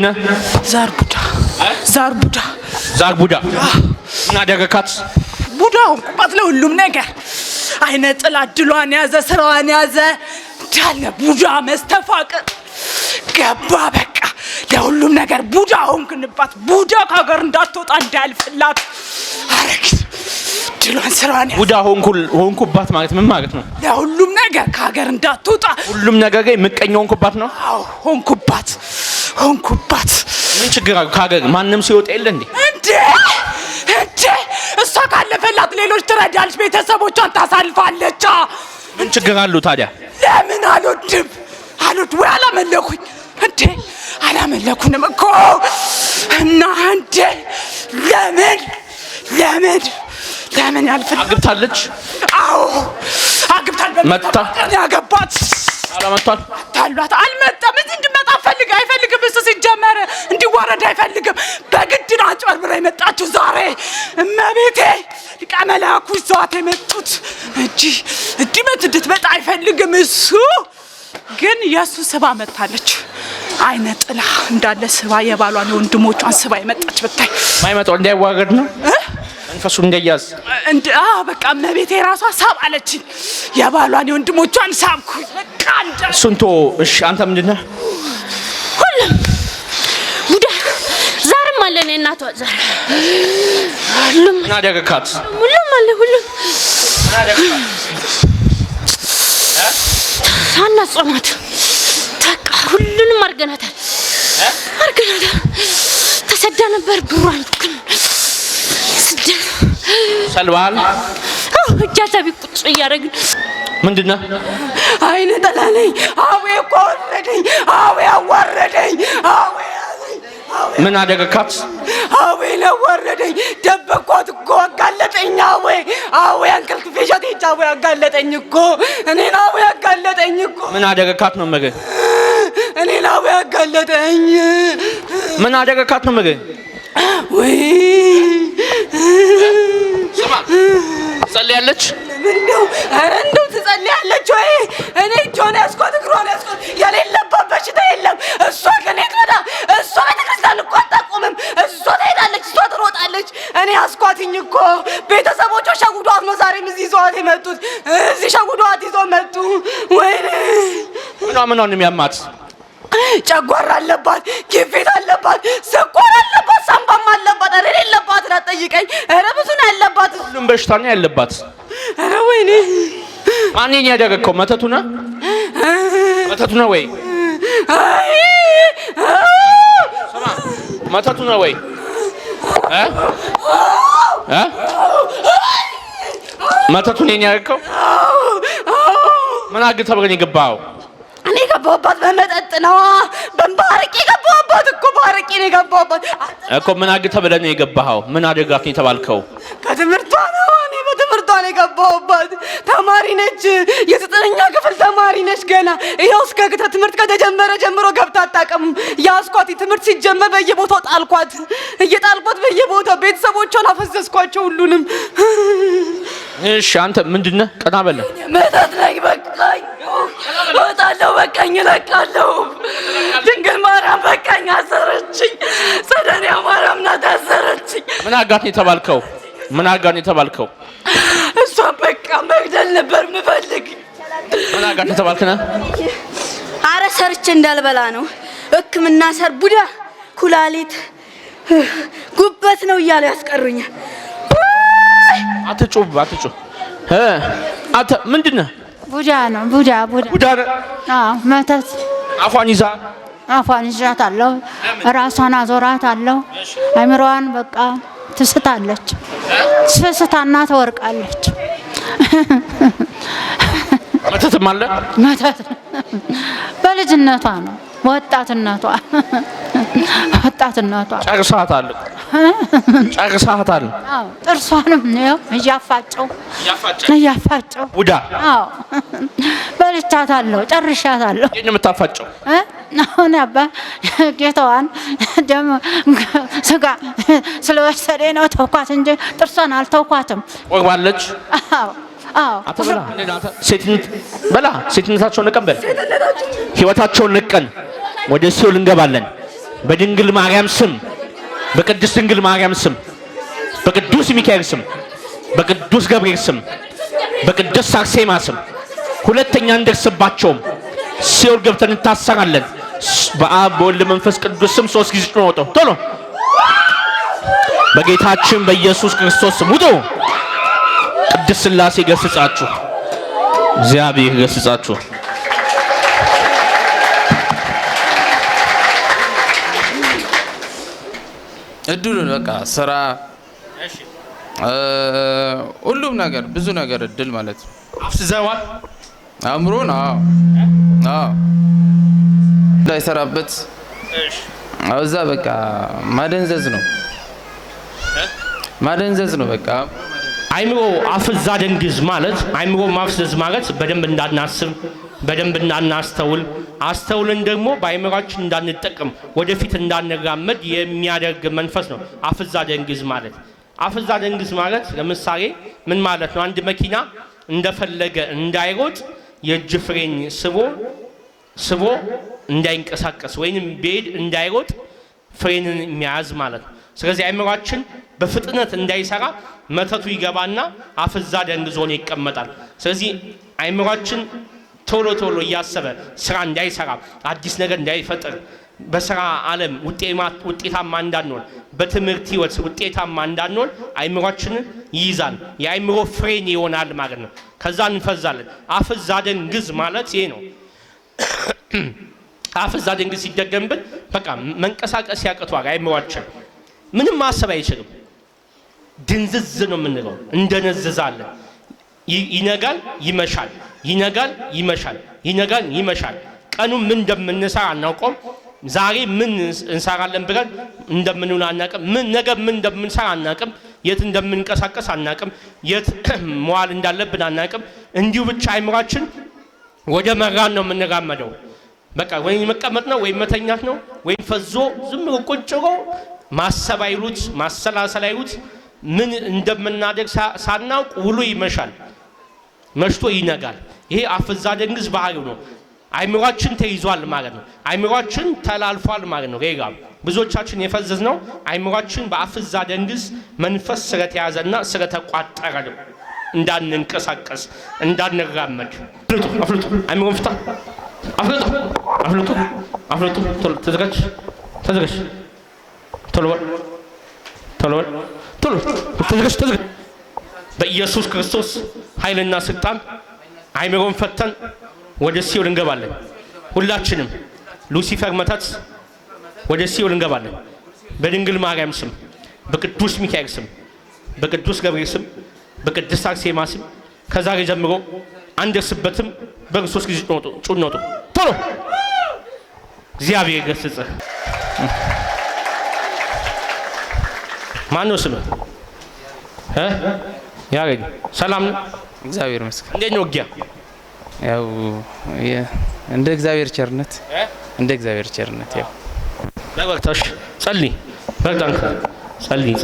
ምንድነው? ዛር ቡዳ ምን አደረካት? ቡዳው ቁባት ለሁሉም ነገር አይነ ጥላ ድሏን ያዘ ስራዋን ያዘ እንዳለ ቡዳ መስተፋቅር ገባ በቃ ለሁሉም ነገር ቡዳ ሆንክንባት ቡዳ ከሀገር እንዳትወጣ እንዳልፍላት አረክ ድሏን ስራዋን ያዘ ቡዳ ሆንኩባት ማለት ምን ማለት ነው? ለሁሉም ነገር ከሀገር እንዳትወጣ ሁሉም ነገር ላይ ምቀኛ ሆንኩባት ነው? አዎ ሆንኩባት ምን ችግር አለው? ከሀገር ማንም ሲወጣ የለ እንዴ? እንዴ እሷ ካለፈላት ሌሎች ትረዳለች ቤተሰቦቿን ታሳልፋለች ምን ችግር አለው ታዲያ? ለምን አልወድም ወይ አላመለኩኝ እንዴ አላመለኩንም እኮ እና እንዴ ለምን ያልፈል አግብታለች? አዎ አግብታለች መጣ ያገባት አላመጣል ታሏት አልመጣም እዚህ እንድመጣ አይፈልግም እሱ ሲጀመር እንዲዋረድ አይፈልግም በግድ ነው አጭበርብራ የመጣችው ዛሬ እመቤቴ ሊቀ መላእክቱ ይዘዋት የመጡት እንጂ እንድትመጣ አይፈልግም እሱ ግን የሱ ስባ መጣለች አይነ ጥላ እንዳለ ስባ የባሏን የወንድሞቿን ስባ የመጣች ብታይ ማይመጣው እንዳይዋረድ ነው መንፈሱ እንደያዝ በቃ እመቤቴ ራሷ ሳብ አለችኝ የባሏን የወንድሞቿን ሳብኩኝ በቃ እሱንቶ እሺ አንተ ምንድነው? ሁሉም ቡዳ ዛርም አለ ነው እናቷ ዛር ሁሉም ምን አደረካት? ሁሉም ምን አደረካት? ሳናጾማት በቃ ሁሉንም አርገናታል ተሰዳ ነበር ብሯን ሰልዋል እጃታቢ ቁጭ እያደረግን ምንድነው? አይነ ጥላ ነኝ አዌ እኮ ወረደኝ አዌ አዋረደኝ አዌ ምን አደረካት? አዌ ለወረደኝ ደበኳት እኮ አጋለጠኝ አዌ አንከልክ ፈሻት አዌ አጋለጠኝ እኮ እኔን አዌ አጋለጠኝ እኮ ምን አደረካት ነው መገ እኔን አዌ አጋለጠኝ ምን አደረካት ነው መገ ወይ ስማ ጸልያለች እንደው ትጸልያለች ወይ እኔ ጆን ያስቆት እግሯን ያስቆት የሌለባት በሽታ የለም እሷ ከኔ ትመጣ እሷ ቤተክርስቲያን እኮ አታቆምም እሷ ትሄዳለች እሷ ትሮጣለች እኔ አስኳትኝ እኮ ቤተሰቦቿ ሸጉዷት ነው ዛሬም እዚህ ይዘዋት የመጡት እዚህ ሸጉዷት ይዘው መጡ ወይኔ ምኗን የሚያማት ጨጓራ አለባት ግፊት አለባት ስኳር አለባት ሳምባም አለባት ኧረ የሌለባት አትጠይቀኝ ኧረ ብዙ ነው ያለባት ሁሉም በሽታ ነው ያለባት ኧረ ወይኔ ማንኛ ያደረከው መተቱ ነው ወይ ስማ መተቱ ነው ወይ መተቱ ነው ያደረከው ምን አግተህ ብለን የገባኸው እኔ ገባሁባት በመጠጥ ነው በባረቂ ገባሁባት እኮ ባረቂ ነው ገባሁባት እኮ ምን አግተህ ብለን ነው የገባኸው ምን አደረጋት ነው የተባልከው በትምህርቷ ነው እኔ በትምህርቷ ነው የገባሁባት ተማሪ ነች የዘጠነኛ ክፍል ተማሪ ነች ገና ይኸው እስከ ትምህርት ከተጀመረ ጀምሮ ገብታ አታውቅም ያስኳት ትምህርት ሲጀመር በየቦታው ጣልኳት እየጣልኳት በየቦታው ቤተሰቦቿን አፈሰስኳቸው ሁሉንም እሺ አንተ ምንድነው ቀና በለ መታት ላይ በቃኝ ወጣለው በቃኝ ለቃለው ድንግል ማርያም በቃኝ አሰረችኝ ሰደሪያ ማርያም ናት አሰረችኝ ምን አጋት ነው የተባልከው እሷ በቃ መግደል ነበር ምፈልግ ምን አጋት ነው የተባልከና አረ ሰርች እንዳልበላ ነው ህክምና ሰር ቡዳ ኩላሊት ጉበት ነው እያለ ያስቀሩኛል አትጩህ አንተ ምንድነው ቡዳ ነው ቡዳ መተት አፏን ይዛታለሁ ራሷን አዞራታለሁ አእምሮዋን በቃ ትስታለች ስስታና ትወርቃለች መተትም አለ መተት በልጅነቷ ነው ወጣትነቷ ጨርሳታል አዎ ጥርሷንም ነው እያፋጨው ቡዳ አዎ በልቻታለሁ ጨርሻታለሁ የት ነው የምታፋጨው አሁን አባ ጌታዋን ደም ስጋ ስለወሰደ ነው ተውኳት እንጂ ጥርሷን አልተውኳትም ወግባለች አዎ አተበላ ሴትነታቸውን ነቀን ህይወታቸውን ነቀን ወደ ሲኦል እንገባለን በድንግል ማርያም ስም በቅድስት ድንግል ማርያም ስም በቅዱስ ሚካኤል ስም በቅዱስ ገብርኤል ስም በቅድስት አርሴማ ስም ሁለተኛ እንደርስባቸውም ሲኦል ገብተን እንታሰራለን። በአብ በወልድ መንፈስ ቅዱስ ስም 3 ጊዜ ጮሆ ቶሎ በጌታችን በኢየሱስ ክርስቶስ ስም ውጡ። ቅድስት ሥላሴ ገስጻችሁ፣ እግዚአብሔር ገስጻችሁ። እድሉን በቃ ስራ ሁሉም ነገር ብዙ ነገር እድል ማለት ነው። አፍስዘዋል አእምሮን እንዳይሰራበት እዛ በቃ ማደንዘዝ ነው በቃ አይምሮ አፍዛ ደንግዝ ማለት አይምሮ ማፍዘዝ ማለት በደንብ እንዳናስብ በደንብ እንዳናስተውል አስተውልን ደግሞ በአይምሮአችን እንዳንጠቀም ወደፊት እንዳንራመድ የሚያደርግ መንፈስ ነው አፍዛ ደንግዝ ማለት። አፍዛ ደንግዝ ማለት ለምሳሌ ምን ማለት ነው? አንድ መኪና እንደፈለገ እንዳይሮጥ የእጅ ፍሬን ስቦ እንዳይንቀሳቀስ ወይንም ቤድ እንዳይሮጥ ፍሬንን የሚያዝ ማለት ነው። ስለዚህ አይምሮአችን በፍጥነት እንዳይሰራ መተቱ ይገባና አፍዛ ደንግዞን ይቀመጣል። ስለዚህ አይምሮአችን ቶሎ እያሰበ ስራ እንዳይሰራ አዲስ ነገር እንዳይፈጥር በስራ ዓለም ውጤታማ እንዳንሆን በትምህርት ህይወት ውጤታማ እንዳንሆን አይምሮአችንን ይይዛል። የአይምሮ ፍሬን ይሆናል ማለት ነው። ከዛ እንፈዛለን። አፍዛ ደንግዝ ማለት ይሄ ነው። አፍዛ ደንግዝ ሲደገምብን በቃ መንቀሳቀስ ያቅቷል። አይምሮአችን ምንም ማሰብ አይችልም። ድንዝዝ ነው የምንለው፣ እንደነዝዛለን። ይነጋል ይመሻል፣ ይነጋል ይመሻል፣ ይነጋል ይመሻል። ቀኑ ምን እንደምንሰራ አናውቀውም። ዛሬ ምን እንሰራለን ብለን እንደምንውል አናውቅም። ነገ ምን እንደምንሰራ አናውቅም። የት እንደምንቀሳቀስ አናውቅም። የት መዋል እንዳለብን አናውቅም። እንዲሁ ብቻ አይምሯችን ወደ መራን ነው የምንራመደው። በቃ ወይ መቀመጥ ነው ወይ መተኛት ነው ወይ ፈዞ ዝም ብሎ ቁጭ ብሎ ማሰብ አይሉት ማሰላሰል አይሉት። ምን እንደምናደርግ ሳናውቅ ውሎ ይመሻል፣ መሽቶ ይነጋል። ይሄ አፍዛ ደንግዝ ባህሪው ነው። አይምሯችን ተይዟል ማለት ነው። አይምሯችን ተላልፏል ማለት ነው። ሌላ ብዙዎቻችን የፈዘዝ ነው አይምሯችን በአፍዛ ደንግዝ መንፈስ ስለተያዘና ስለተቋጠረ ነው። እንዳንንቀሳቀስ እንዳንራመድ አፍልጡ፣ አይምሮን ፍታ፣ አፍልጡ፣ ተዘጋጅ፣ ቶሎ ተዘጋጅ። በኢየሱስ ክርስቶስ ኃይልና ስልጣን አይምሮን ፈተን ወደ ሲኦል እንገባለን። ሁላችንም ሉሲፈር መተት ወደ ሲኦል እንገባለን። በድንግል ማርያም ስም፣ በቅዱስ ሚካኤል ስም፣ በቅዱስ ገብርኤል ስም፣ በቅድስት አርሴማ ስም ከዛሬ ጀምሮ አንደርስበትም። በክርስቶስ ጊዜ ጩኸት ቶሎ እግዚአብሔር ይገስጽህ። ማን ነው ስምህ? ያሬድ ሰላም ነው? እግዚአብሔር ይመስገን። እንዴት ነው ውጊያ? ያው እንደ እግዚአብሔር ቸርነት ያው በበርታሽ ጸልይ፣ በርታን ጸልይ